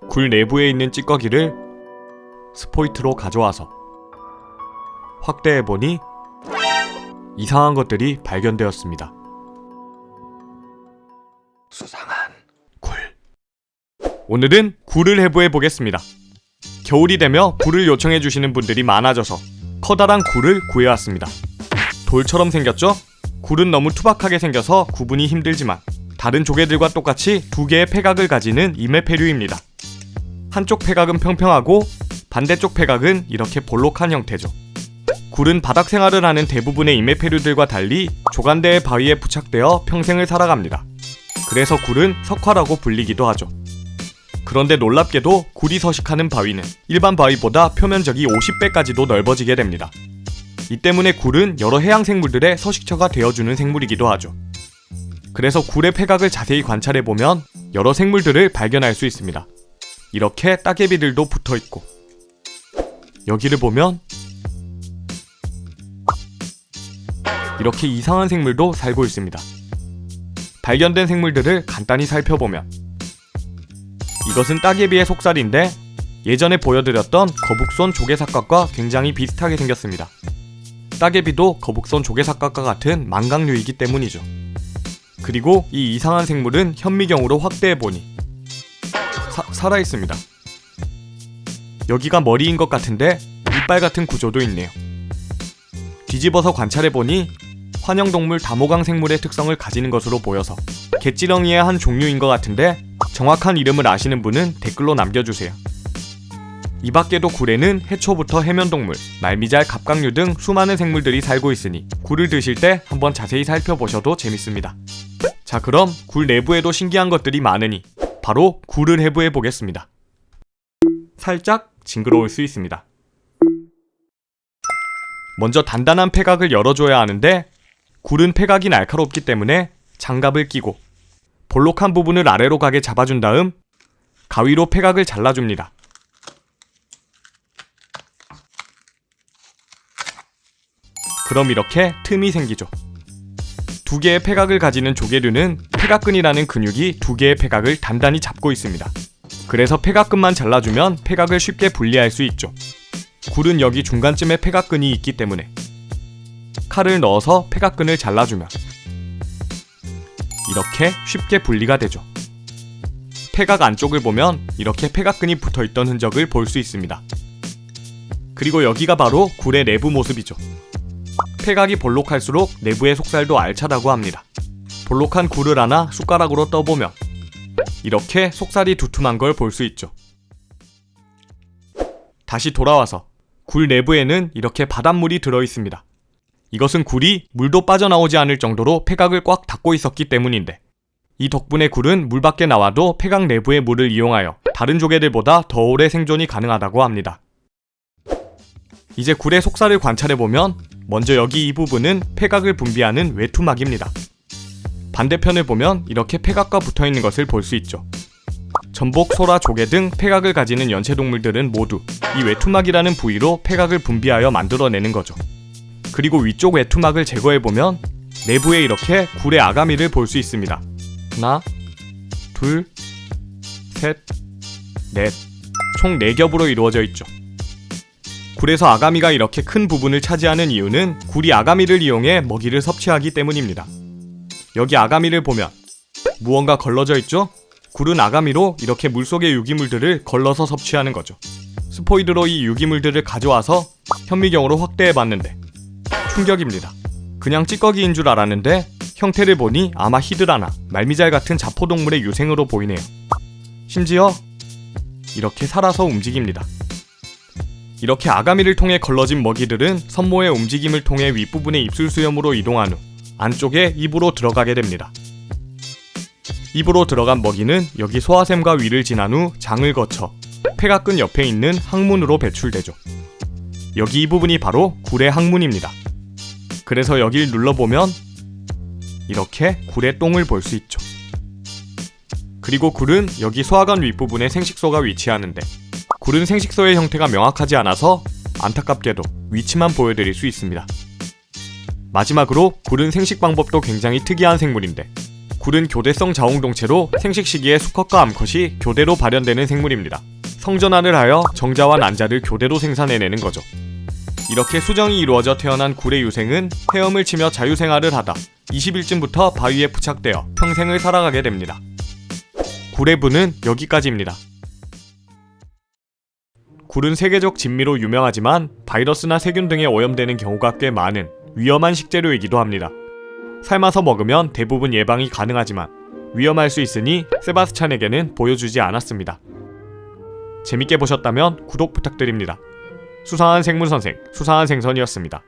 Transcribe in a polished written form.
굴 내부에 있는 찌꺼기를 스포이트로 가져와서 확대해보니 이상한 것들이 발견되었습니다. 수상한 굴. 오늘은 굴을 해부해 보겠습니다. 겨울이 되며 굴을 요청해 주시는 분들이 많아져서 커다란 굴을 구해왔습니다. 돌처럼 생겼죠? 굴은 너무 투박하게 생겨서 구분이 힘들지만 다른 조개들과 똑같이 두 개의 폐각을 가지는 이메페류입니다. 한쪽 폐각은 평평하고 반대쪽 폐각은 이렇게 볼록한 형태죠. 굴은 바닥 생활을 하는 대부분의 이메페류들과 달리 조간대의 바위에 부착되어 평생을 살아갑니다. 그래서 굴은 석화라고 불리기도 하죠. 그런데 놀랍게도 굴이 서식하는 바위는 일반 바위보다 표면적이 50배까지도 넓어지게 됩니다. 이 때문에 굴은 여러 해양 생물들의 서식처가 되어주는 생물이기도 하죠. 그래서 굴의 폐각을 자세히 관찰해보면 여러 생물들을 발견할 수 있습니다. 이렇게 따개비들도 붙어있고, 여기를 보면 이렇게 이상한 생물도 살고 있습니다. 발견된 생물들을 간단히 살펴보면 이것은 따개비의 속살인데 예전에 보여드렸던 거북손 조개삭각과 굉장히 비슷하게 생겼습니다. 따개비도 거북손 조개삭각과 같은 망각류이기 때문이죠. 그리고 이 이상한 생물은 현미경으로 확대해보니 살아있습니다. 여기가 머리인 것 같은데 이빨 같은 구조도 있네요. 뒤집어서 관찰해보니 환영동물 다모강 생물의 특성을 가지는 것으로 보여서 갯지렁이의 한 종류인 것 같은데 정확한 이름을 아시는 분은 댓글로 남겨주세요. 이 밖에도 굴에는 해초부터 해면동물, 말미잘, 갑각류 등 수많은 생물들이 살고 있으니 굴을 드실 때 한번 자세히 살펴보셔도 재밌습니다. 자, 그럼 굴 내부에도 신기한 것들이 많으니 바로 굴을 해부해 보겠습니다. 살짝 징그러울 수 있습니다. 먼저 단단한 폐각을 열어줘야 하는데 굴은 폐각이 날카롭기 때문에 장갑을 끼고 볼록한 부분을 아래로 가게 잡아준 다음 가위로 폐각을 잘라줍니다. 그럼 이렇게 틈이 생기죠. 두 개의 폐각을 가지는 조개류는 폐각근이라는 근육이 두 개의 폐각을 단단히 잡고 있습니다. 그래서 폐각근만 잘라주면 폐각을 쉽게 분리할 수 있죠. 굴은 여기 중간쯤에 폐각근이 있기 때문에 칼을 넣어서 폐각근을 잘라주면 이렇게 쉽게 분리가 되죠. 폐각 안쪽을 보면 이렇게 폐각근이 붙어있던 흔적을 볼 수 있습니다. 그리고 여기가 바로 굴의 내부 모습이죠. 폐각이 볼록할수록 내부의 속살도 알차다고 합니다. 볼록한 굴을 하나 숟가락으로 떠보면 이렇게 속살이 두툼한 걸 볼 수 있죠. 다시 돌아와서 굴 내부에는 이렇게 바닷물이 들어있습니다. 이것은 굴이 물도 빠져나오지 않을 정도로 폐각을 꽉 닫고 있었기 때문인데 이 덕분에 굴은 물 밖에 나와도 폐각 내부의 물을 이용하여 다른 조개들보다 더 오래 생존이 가능하다고 합니다. 이제 굴의 속살을 관찰해보면 먼저 여기 이 부분은 폐각을 분비하는 외투막입니다. 반대편을 보면 이렇게 폐각과 붙어있는 것을 볼 수 있죠. 전복, 소라, 조개 등 폐각을 가지는 연체동물들은 모두 이 외투막이라는 부위로 폐각을 분비하여 만들어내는 거죠. 그리고 위쪽 외투막을 제거해보면 내부에 이렇게 굴의 아가미를 볼 수 있습니다. 하나, 둘, 셋, 넷, 총 4겹으로 이루어져 있죠. 굴에서 아가미가 이렇게 큰 부분을 차지하는 이유는 굴이 아가미를 이용해 먹이를 섭취하기 때문입니다. 여기 아가미를 보면 무언가 걸러져 있죠? 굴은 아가미로 이렇게 물속의 유기물들을 걸러서 섭취하는 거죠. 스포이드로 이 유기물들을 가져와서 현미경으로 확대해봤는데 충격입니다. 그냥 찌꺼기인 줄 알았는데 형태를 보니 아마 히드라나 말미잘 같은 자포동물의 유생으로 보이네요. 심지어 이렇게 살아서 움직입니다. 이렇게 아가미를 통해 걸러진 먹이들은 선모의 움직임을 통해 윗부분의 입술 수염으로 이동한 후 안쪽에 입으로 들어가게 됩니다. 입으로 들어간 먹이는 여기 소화샘과 위를 지난 후 장을 거쳐 폐각근 옆에 있는 항문으로 배출되죠. 여기 이 부분이 바로 굴의 항문입니다. 그래서 여길 눌러보면 이렇게 굴의 똥을 볼 수 있죠. 그리고 굴은 여기 소화관 윗부분에 생식소가 위치하는데 굴은 생식소의 형태가 명확하지 않아서 안타깝게도 위치만 보여드릴 수 있습니다. 마지막으로 굴은 생식 방법도 굉장히 특이한 생물인데 굴은 교대성 자웅동체로 생식 시기에 수컷과 암컷이 교대로 발현되는 생물입니다. 성전환을 하여 정자와 난자를 교대로 생산해내는 거죠. 이렇게 수정이 이루어져 태어난 굴의 유생은 헤엄을 치며 자유생활을 하다 20일쯤부터 바위에 부착되어 평생을 살아가게 됩니다. 굴의 부는 여기까지입니다. 굴은 세계적 진미로 유명하지만 바이러스나 세균 등에 오염되는 경우가 꽤 많은 위험한 식재료이기도 합니다. 삶아서 먹으면 대부분 예방이 가능하지만 위험할 수 있으니 세바스찬에게는 보여주지 않았습니다. 재밌게 보셨다면 구독 부탁드립니다. 수상한 생물선생 수상한 생선이었습니다.